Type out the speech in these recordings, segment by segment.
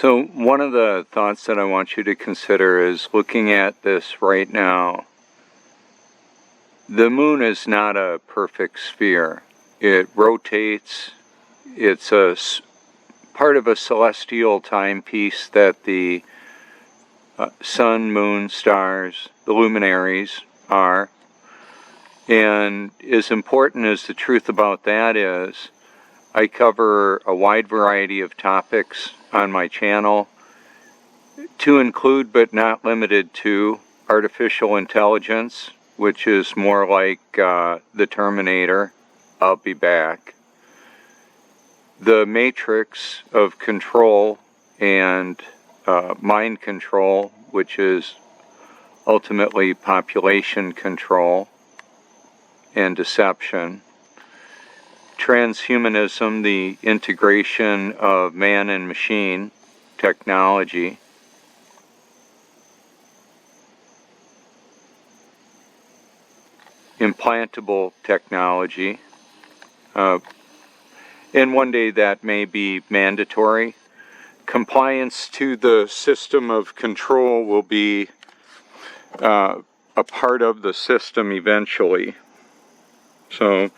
So one of the thoughts that I want you to consider is looking at this right now. The moon is not a perfect sphere. It rotates. It's a part of a celestial timepiece that the sun, moon, stars, the luminaries are. And as important as the truth about that is, I cover a wide variety of topics on my channel, to include but not limited to artificial intelligence, which is more like the Terminator. I'll be back. The matrix of control and mind control, which is ultimately population control and deception. Transhumanism, the integration of man and machine technology. Implantable technology. And one day that may be mandatory. Compliance to the system of control will be a part of the system eventually. So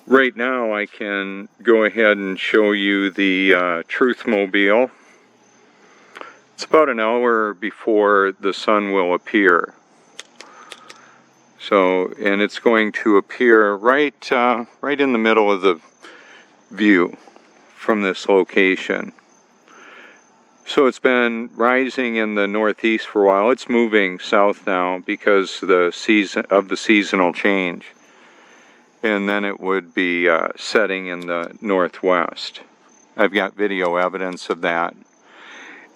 right now I can go ahead and show you the Truthmobile. It's about an hour before the sun will appear. So, and it's going to appear right in the middle of the view from this location. So it's been rising in the northeast for a while. It's moving south now because of the seasonal change. And then it would be setting in the northwest. I've got video evidence of that.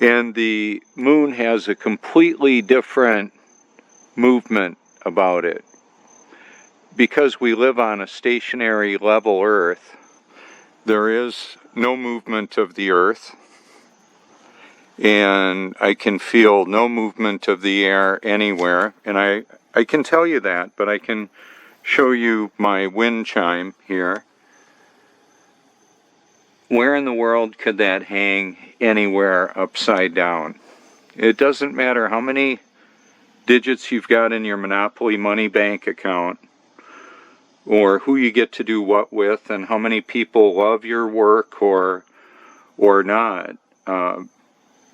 And the moon has a completely different movement about it. Because we live on a stationary level Earth, there is no movement of the Earth, and I can feel no movement of the air anywhere, and I can tell you that, but I can show you my wind chime here. Where in the world could that hang anywhere upside down? It doesn't matter how many digits you've got in your Monopoly Money Bank account, or who you get to do what with, and how many people love your work or not.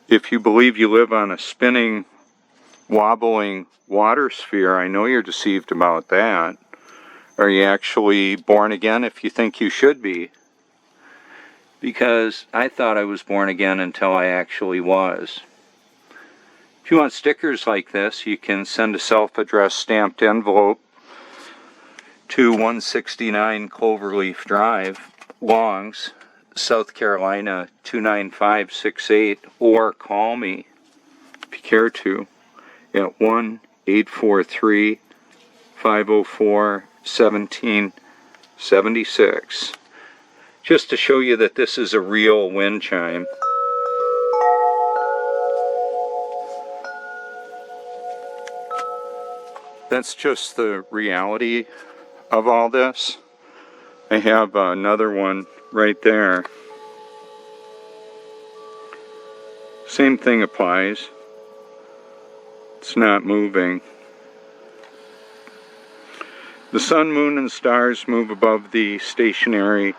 If you believe you live on a spinning, wobbling water sphere, I know you're deceived about that. Are you actually born again if you think you should be? Because I thought I was born again until I actually was. If you want stickers like this, you can send a self-addressed stamped envelope to 169 Cloverleaf Drive, Longs, South Carolina 29568, or call me, if you care to, at 1-843-504-1776, just to show you that this is a real wind chime. That's just the reality of all this. I have another one right there. Same thing applies. It's not moving. The sun, moon, and stars move above the stationary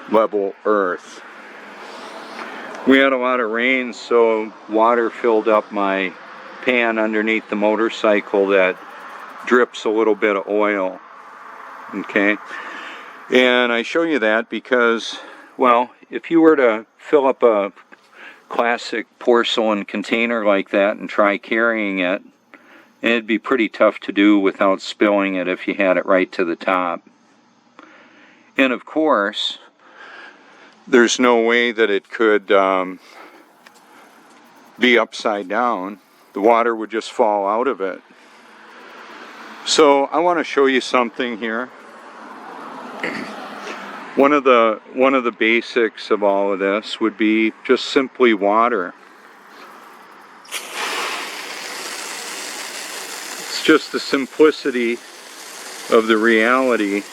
level Earth. We had a lot of rain, so water filled up my pan underneath the motorcycle that drips a little bit of oil. Okay, and I show you that because, well, if you were to fill up a classic porcelain container like that and try carrying it, it'd be pretty tough to do without spilling it if you had it right to the top. And of course, there's no way that it could be upside down. The water would just fall out of it. So I want to show you something here. One of the basics of all of this would be just simply water. It's just the simplicity of the reality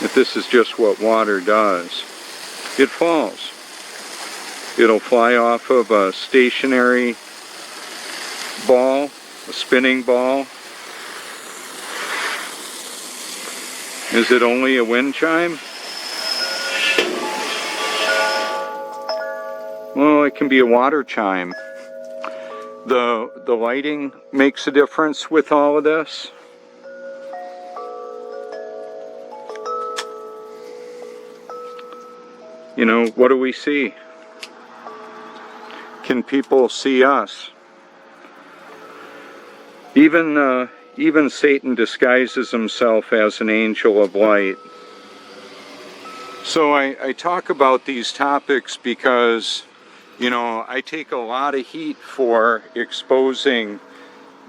that this is just what water does. It falls. It'll fly off of a stationary ball, a spinning ball. Is it only a wind chime? Well, it can be a water chime. The lighting makes a difference with all of this. You know, what do we see? Can people see us? Even Satan disguises himself as an angel of light. So I talk about these topics because, you know, I take a lot of heat for exposing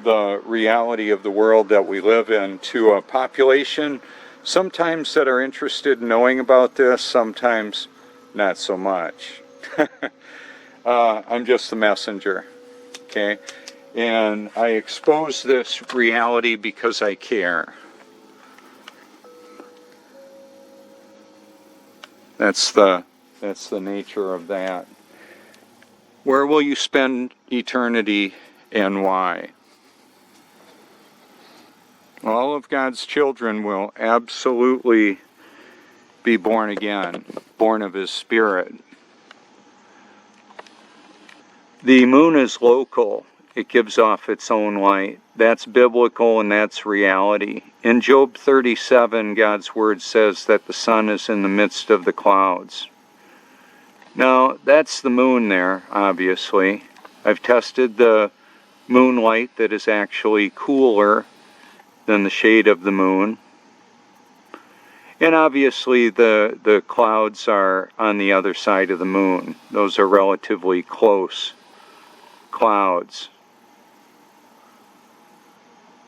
the reality of the world that we live in to a population sometimes that are interested in knowing about this, sometimes not so much. I'm just the messenger, okay? And I expose this reality because I care. That's the nature of that. Where will you spend eternity and why? All of God's children will absolutely be born again, born of His Spirit. The moon is local. It gives off its own light. That's biblical and that's reality. In Job 37, God's Word says that the sun is in the midst of the clouds. Now, that's the moon there, obviously. I've tested the moonlight that is actually cooler than the shade of the moon. And obviously the clouds are on the other side of the moon. Those are relatively close clouds.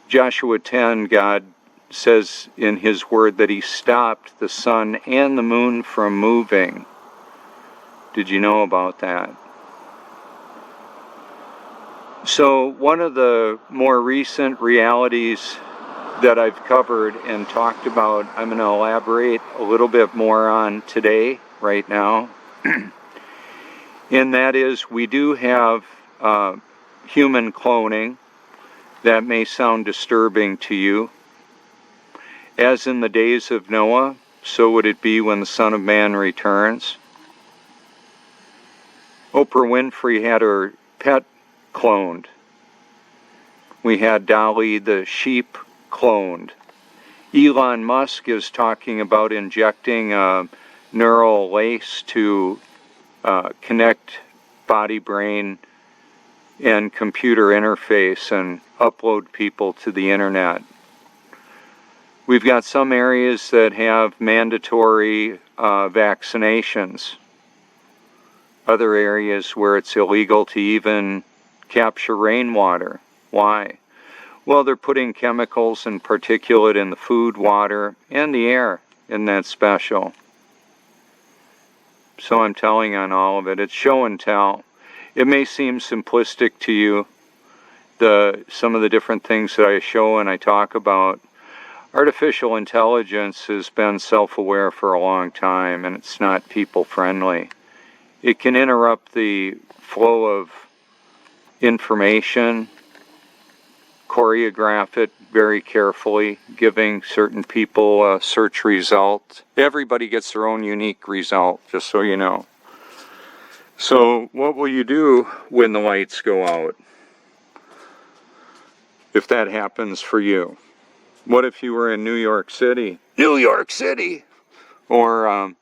Joshua 10, God says in His Word that He stopped the sun and the moon from moving. Did you know about that? So one of the more recent realities that I've covered and talked about, I'm going to elaborate a little bit more on today, right now. And that is, we do have human cloning. That may sound disturbing to you. As in the days of Noah, so would it be when the Son of Man returns. Oprah Winfrey had her pet cloned. We had Dolly the sheep cloned. Elon Musk is talking about injecting a neural lace to connect body, brain, and computer interface and upload people to the internet. We've got some areas that have mandatory vaccinations. Other areas where it's illegal to even capture rainwater. Why? Well, they're putting chemicals and particulate in the food, water, and the air. Isn't that special? So I'm telling on all of it. It's show and tell. It may seem simplistic to you, some of the different things that I show and I talk about. Artificial intelligence has been self-aware for a long time, and it's not people-friendly. It can interrupt the flow of information, choreograph it very carefully, giving certain people a search result. Everybody gets their own unique result, just so you know. So what will you do when the lights go out? If that happens for you. What if you were in New York City? New York City! Or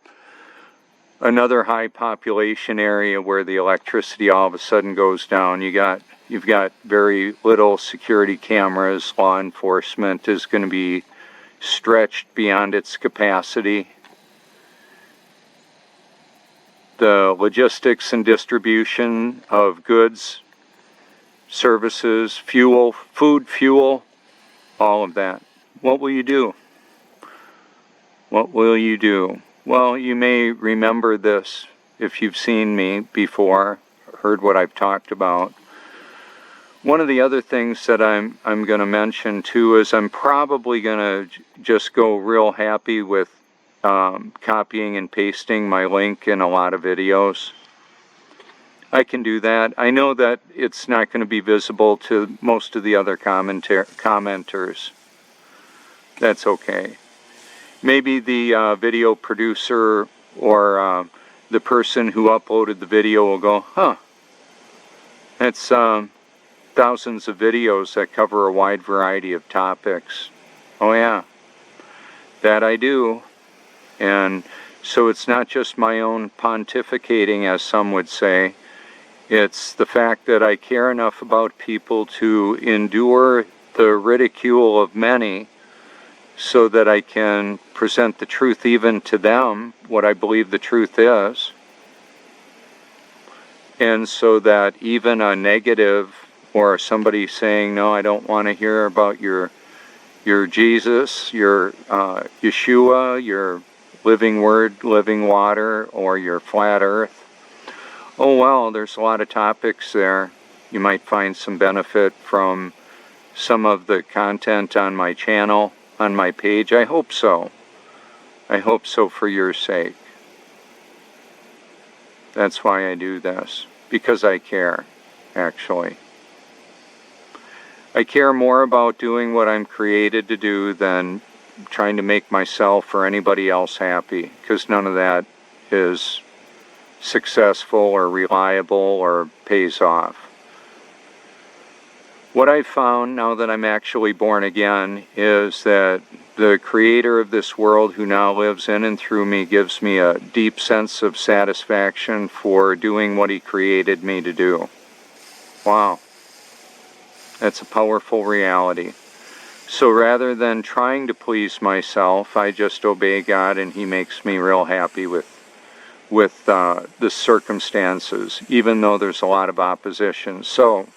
another high population area where the electricity all of a sudden goes down. You've got very little security cameras. Law enforcement is going to be stretched beyond its capacity. The logistics and distribution of goods, services, fuel, food, fuel, all of that. What will you do? What will you do? Well, you may remember this if you've seen me before, heard what I've talked about. One of the other things that I'm going to mention too is I'm probably going to just go real happy with copying and pasting my link in a lot of videos. I can do that. I know that it's not going to be visible to most of the other commenters. That's okay. Maybe the video producer or the person who uploaded the video will go, huh, that's thousands of videos that cover a wide variety of topics. Oh yeah, that I do. And so it's not just my own pontificating, as some would say. It's the fact that I care enough about people to endure the ridicule of many so that I can present the truth even to them, what I believe the truth is. And so that even a negative or somebody saying, no, I don't want to hear about your Jesus, your Yeshua, your living word, living water, or your flat earth. Oh well, there's a lot of topics there. You might find some benefit from some of the content on my channel, on my page. I hope so. I hope so for your sake. That's why I do this. Because I care, actually. I care more about doing what I'm created to do than trying to make myself or anybody else happy, because none of that is successful or reliable or pays off. What I've found now that I'm actually born again is that the creator of this world who now lives in and through me gives me a deep sense of satisfaction for doing what he created me to do. Wow. That's a powerful reality. So rather than trying to please myself, I just obey God and he makes me real happy with the circumstances, even though there's a lot of opposition. So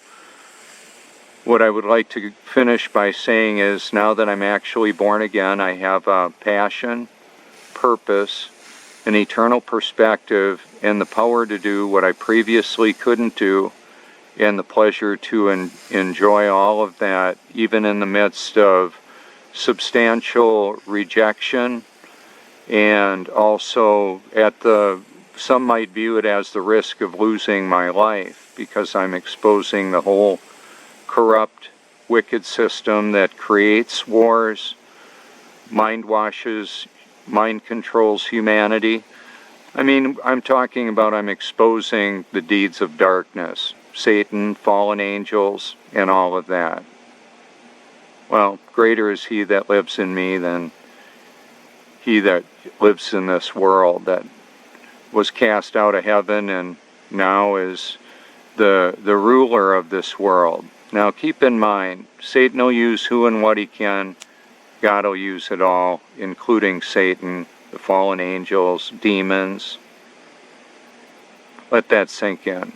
what I would like to finish by saying is, now that I'm actually born again, I have a passion, purpose, an eternal perspective, and the power to do what I previously couldn't do, and the pleasure to enjoy all of that, even in the midst of substantial rejection, and also some might view it as the risk of losing my life, because I'm exposing the whole corrupt, wicked system that creates wars, mind washes, mind controls humanity. I mean, I'm exposing the deeds of darkness, Satan, fallen angels, and all of that. Well, greater is he that lives in me than he that lives in this world, that was cast out of heaven and now is the ruler of this world. Now keep in mind, Satan will use who and what he can. God will use it all, including Satan, the fallen angels, demons. Let that sink in.